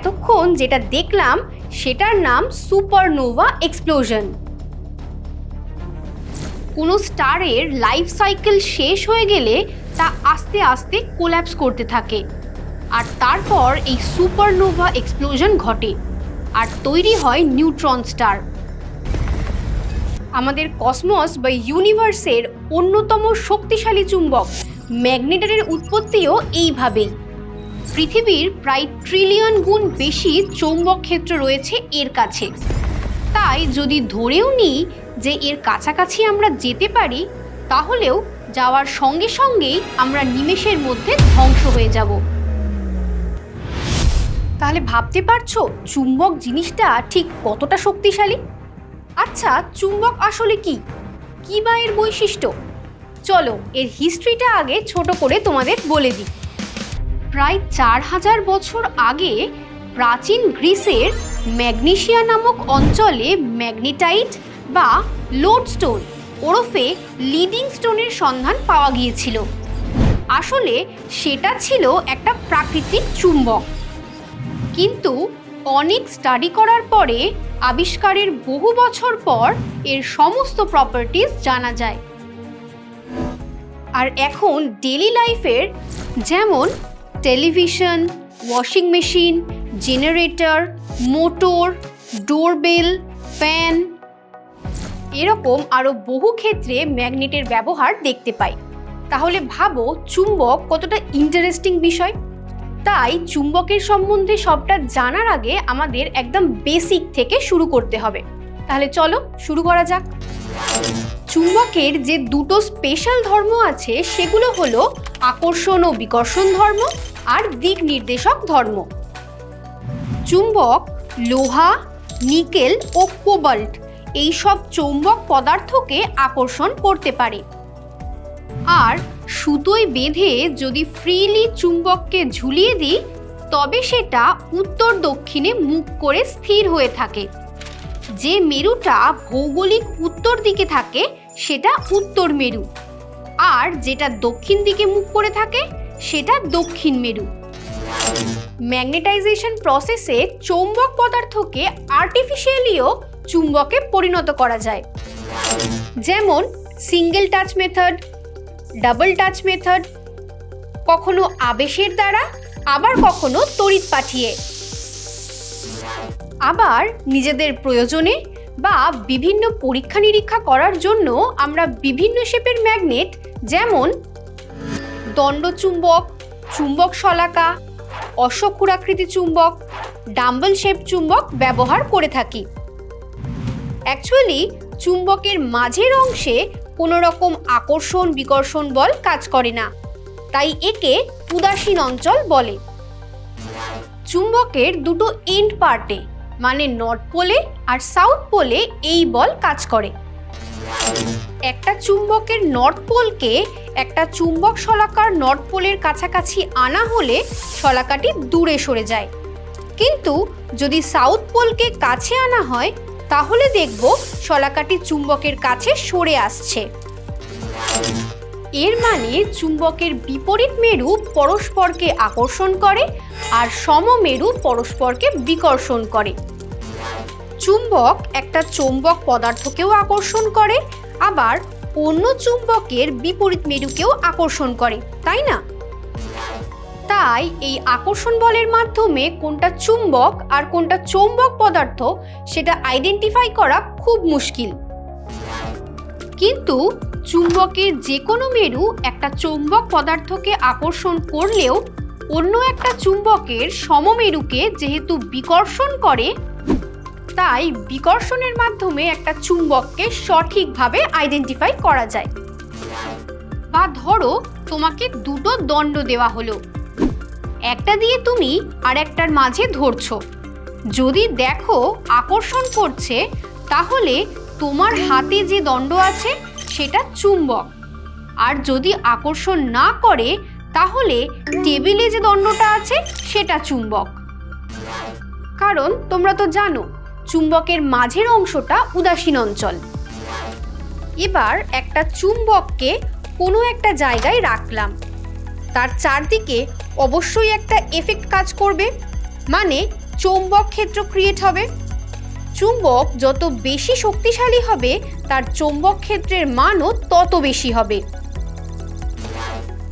এতক্ষণ যেটা দেখলাম সেটার নাম সুপারনোভা এক্সপ্লোশন। কোনো স্টারের লাইফ সাইকেল শেষ হয়ে গেলে তা আস্তে আস্তে কোল্যাপস করতে থাকে, আর তারপর এই সুপারনোভা এক্সপ্লোশন ঘটে আর তৈরি হয় নিউট্রন স্টার। আমাদের কসমস বা ইউনিভার্সের অন্যতম শক্তিশালী চুম্বক ম্যাগনেটের উৎপত্তিও এইভাবেই। পৃথিবীর প্রায় ট্রিলিয়ন গুণ বেশি চৌম্বক ক্ষেত্র রয়েছে এর কাছে। তাই যদি ধরেও নিই যে এর কাছাকাছি আমরা যেতে পারি, তাহলেও যাওয়ার সঙ্গে সঙ্গেই আমরা নিমেষের মধ্যে ধ্বংস হয়ে যাব। তাহলে ভাবতে পারছো চুম্বক জিনিসটা ঠিক কতটা শক্তিশালী? আচ্ছা, চুম্বক আসলে কি বা এর বৈশিষ্ট্য? চলো এর হিস্ট্রিটা আগে ছোট করে তোমাদের বলে দিই। প্রায় 4000 বছর আগে প্রাচীন গ্রিসের ম্যাগনেসিয়া নামক অঞ্চলে ম্যাগনেটাইট বা লোডস্টোন ওরফে লিডিং স্টোনের সন্ধান পাওয়া গিয়েছিল। আসলে সেটা ছিল একটা প্রাকৃতিক চুম্বক, কিন্তু অনেক স্টাডি করার পরে আবিষ্কারের বহু বছর পর এর সমস্ত প্রপার্টিজ জানা যায়। আর এখন ডেইলি লাইফের যেমন television, washing machine, generator, motor, doorbell, fan, এরকম আরও বহু ক্ষেত্রে ম্যাগনেটের ব্যবহার দেখতে পাই। তাহলে ভাবো চুম্বক কতটা ইন্টারেস্টিং বিষয়। তাই চুম্বকের সম্বন্ধে সবটা জানার আগে আমাদের একদম বেসিক থেকে শুরু করতে হবে। তাহলে চলো শুরু করা যাক। চুম্বকের যে দুটো স্পেশাল ধর্ম আছে সেগুলো হলো আকর্ষণ ও বিকর্ষণ ধর্ম আর দিক নির্দেশক ধর্ম। চুম্বক লোহা, নিকেল ও কোবাল্ট এই সব চৌম্বক পদার্থকে আকর্ষণ করতে পারে। আর সুতোয় বেঁধে যদি ফ্রিলি চুম্বককে ঝুলিয়ে দিই তবে সেটা উত্তর দক্ষিণে মুখ করে স্থির হয়ে থাকে। যে মেরুটা ভৌগোলিক উত্তর দিকে থাকে সেটা উত্তর মেরু, আর যেটা দক্ষিণ দিকে মুখ করে থাকে সেটা দক্ষিণ মেরু। ম্যাগনেটাইজেশন প্রসেসে চৌম্বক পদার্থকে আর্টিফিশিয়ালিও চুম্বকে পরিণত করা যায়, যেমন single touch method, double touch method, কখনো আবেশের দ্বারা, আবার কখনো তড়িৎ পাঠিয়ে। আবার নিজেদের প্রয়োজনে বা বিভিন্ন পরীক্ষা নিরীক্ষা করার জন্য আমরা বিভিন্ন শেপের ম্যাগনেট যেমন দণ্ডচুম্বক, চুম্বক শলাকা, অশ্বক্ষুরাকৃতি চুম্বক, ডাম্বল শেপ চুম্বক ব্যবহার করে থাকি। অ্যাকচুয়ালি চুম্বকের মাঝের অংশে কোনো রকম আকর্ষণ বিকর্ষণ বল কাজ করে না, তাই একে উদাসীন অঞ্চল বলে। চুম্বকের দুটো এন্ড পার্টে মানে নর্থ পোলে আর সাউথ পোলে এই বল কাজ করে। একটা চুম্বকের নর্থ পোলকে একটা চুম্বক শলাকার নর্থ পোলের কাছাকাছি আনা হলে শলাকাটি দূরে সরে যায়, কিন্তু যদি সাউথ পোলকে কাছে আনা হয় তাহলে দেখব শলাকাটি চুম্বকের কাছে সরে আসছে। এর মানে চুম্বকের বিপরীত মেরু পরস্পরকে আকর্ষণ করে আর সমমেরু পরস্পরকে বিকর্ষণ করে। চুম্বক একটা চৌম্বক পদার্থকেও আকর্ষণ করে, আবার অন্য চুম্বকের বিপরীত মেরুকেও আকর্ষণ করে, তাই না? তাই এই আকর্ষণ বলের মাধ্যমে কোনটা চুম্বক আর কোনটা চৌম্বক পদার্থ সেটা আইডেন্টিফাই করা খুব মুশকিল। কিন্তু চুম্বকের যে কোনো মেরু একটা চৌম্বক পদার্থকে আকর্ষণ করলেও অন্য একটা চুম্বকের সমমেরুকে যেহেতু বিকর্ষণ করে, তাই বিকর্ষণের মাধ্যমে একটা চুম্বককে সঠিকভাবে আইডেন্টিফাই করা যায়। বা ধরো তোমাকে দুটো দণ্ড দেওয়া হলো, একটা দিয়ে তুমি আর একটার মাঝে ধরছো। যদি দেখো আকর্ষণ করছে তাহলে তোমার হাতে যে দণ্ড আছে সেটা চুম্বক, আর যদি আকর্ষণ না করে তাহলে টেবিলে যে দণ্ডটা আছে সেটা চুম্বক। কারণ তোমরা তো জানো চুম্বকের মাঝের অংশটা উদাসীন অঞ্চল। এবার একটা চুম্বককে কোনো একটা জায়গায় রাখলাম, তার চারদিকে অবশ্যই একটা এফেক্ট কাজ করবে, মানে চৌম্বক ক্ষেত্র ক্রিয়েট হবে। চুম্বক যত বেশি শক্তিশালী হবে তার চৌম্বক ক্ষেত্রের মানও তত বেশি হবে।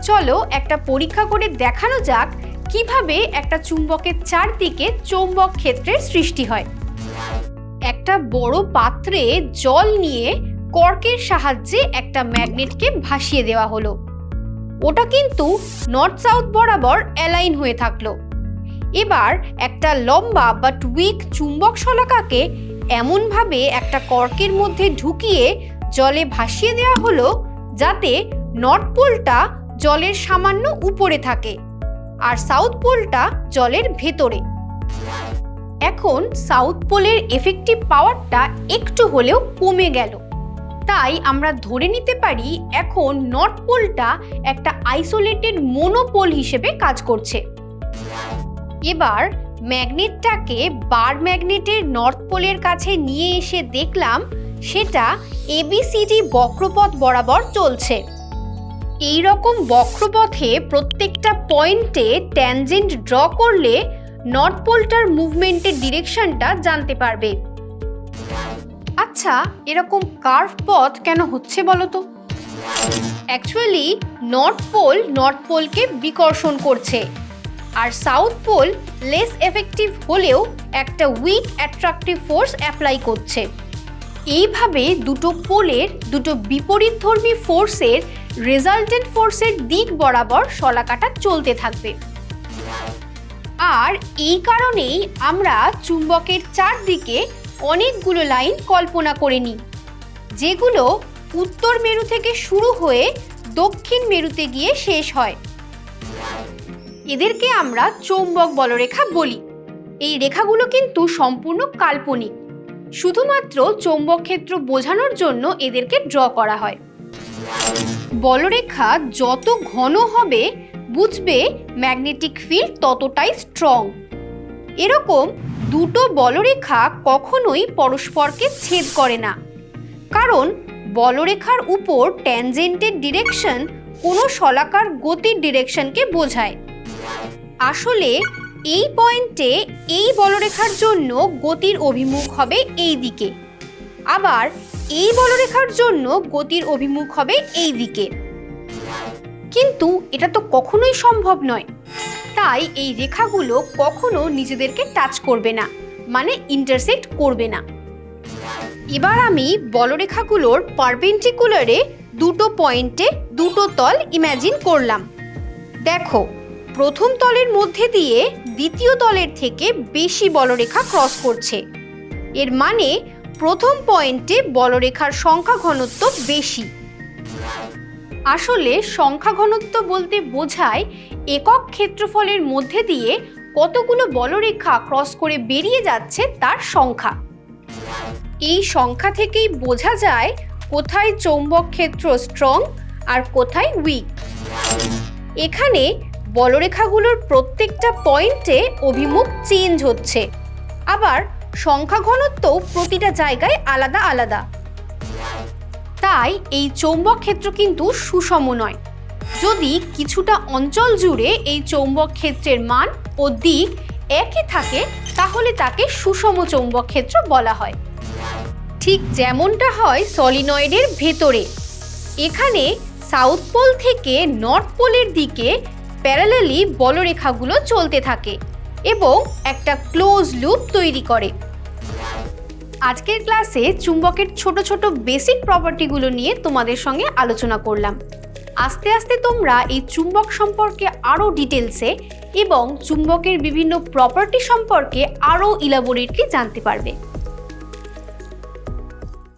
চলো একটা পরীক্ষা করে দেখানো যাক কিভাবে একটা চুম্বকের চারদিকে চৌম্বক ক্ষেত্রের সৃষ্টি হয়। একটা বড় পাত্রে জল নিয়ে কর্কের সাহায্যে একটা ম্যাগনেটকে ভাসিয়ে দেওয়া হলো। ওটা কিন্তু নর্থ সাউথ বরাবর অ্যালাইন হয়ে থাকলো। এবার একটা লম্বা বাট উইক চুম্বক শলাকাকে এমনভাবে একটা কর্কের মধ্যে ঢুকিয়ে জলে ভাসিয়ে দেওয়া হলো যাতে নর্থ পোলটা জলের সামান্য উপরে থাকে আর সাউথ পোলটা জলের ভেতরে। এখন সাউথ পোলের এফেক্টিভ পাওয়ারটা একটু হলেও কমে গেল, তাই আমরা ধরে নিতে পারি এখন নর্থ পোলটা একটা আইসোলেটেড মোনোপোল হিসেবে কাজ করছে। এবার ম্যাগনেটটাকে বার ম্যাগনেটের নর্থ পোলের কাছে নিয়ে এসে দেখলাম সেটা এবিসিডি বক্রপথ বরাবর চলছে। এই রকম বক্রপথে প্রত্যেকটা পয়েন্টে ট্যানজেন্ট ড্র করলে নর্থ পোলটার মুভমেন্টের ডিরেকশনটা জানতে পারবে। আচ্ছা, এরকম কার্ভ পথ কেন হচ্ছে বলো তো? অ্যাকচুয়ালি নর্থ পোলকে বিকর্ষণ করছে আর সাউথ পোল লেস এফেক্টিভ হলেও একটা উইক অ্যাট্রাকটিভ ফোর্স অ্যাপ্লাই করছে। এইভাবে দুটো পোলের দুটো বিপরীতধর্মী ফোর্সের রেজাল্টেন্ট ফোর্সের দিক বরাবর শলাকাটা চলতে থাকবে। আর এই কারণেই আমরা চুম্বকের চারদিকে অনেকগুলো লাইন কল্পনা করে নিই, যেগুলো উত্তর মেরু থেকে শুরু হয়ে দক্ষিণ মেরুতে গিয়ে শেষ হয়। এদেরকে আমরা চৌম্বক বলরেখা বলি। এই রেখাগুলো কিন্তু সম্পূর্ণ কাল্পনিক, শুধুমাত্র চৌম্বক ক্ষেত্র বোঝানোর জন্য এদেরকে ড্র করা হয়। বলরেখা যত ঘন হবে বুঝবে ম্যাগনেটিক ফিল্ড ততটাই স্ট্রং। এরকম দুটো বলরেখা কখনোই পরস্পরকে ছেদ করে না, কারণ বলরেখার উপর ট্যানজেন্টের ডিরেকশন কোনো শলাকার গতির ডিরেকশনকে বোঝায়। আসলে এই পয়েন্টে এই বলরেখার জন্য গতির অভিমুখ হবে এই দিকে, আবার এই বলরেখার জন্য গতির অভিমুখ হবে এই দিকে। কিন্তু এটা তো কখনোই সম্ভব নয়, তাই এই রেখাগুলো কখনো নিজেদেরকে টাচ করবে না, মানে ইন্টারসেক্ট করবে না। এবার আমি বলরেখাগুলোর পারপেন্ডিকুলারে দুটো পয়েন্টে দুটো তল ইমাজিন করলাম। দেখো, প্রথম তলের মধ্যে দিয়ে দ্বিতীয় তলের থেকে বেশি বলরেখা ক্রস করছে। এর মানে প্রথম পয়েন্টে বলরেখার সংখ্যা ঘনত্ব বেশি। আসলে সংখ্যা ঘনত্ব বলতে বোঝায় একক ক্ষেত্রফলের মধ্যে দিয়ে কতগুলো বলরেখা ক্রস করে বেরিয়ে যাচ্ছে তার সংখ্যা। এই সংখ্যা থেকেই বোঝা যায় কোথায় চৌম্বক ক্ষেত্র স্ট্রং আর কোথায় উইক। এখানে বলরেখাগুলোর প্রত্যেকটা পয়েন্টে অভিমুখ চেঞ্জ হচ্ছে, আবার সংখ্যা ঘনত্ব প্রতিটা জায়গায় আলাদা আলাদা। তাই এই চৌম্বক ক্ষেত্র কিন্তু সুষম নয়। যদি কিছুটা অঞ্চল জুড়ে এই চৌম্বক ক্ষেত্রের মান ও দিক একই থাকে তাহলে তাকে সুষম চৌম্বক ক্ষেত্র বলা হয়। ঠিক যেমনটা হয় সলিনয়েডের ভেতরে। এখানে সাউথ পোল থেকে নর্থ পোলের দিকে প্যারালালি বলরেখাগুলো চলতে থাকে এবং একটা ক্লোজ লুপ তৈরি করে। আজকের ক্লাসে চুম্বকের ছোট ছোট বেসিক প্রপার্টিগুলো নিয়ে তোমাদের সঙ্গে আলোচনা করলাম। আস্তে আস্তে তোমরা এই চুম্বক সম্পর্কে আরও ডিটেলসে এবং চুম্বকের বিভিন্ন প্রপার্টি সম্পর্কে আরও ইলাবোরেটলি জানতে পারবে।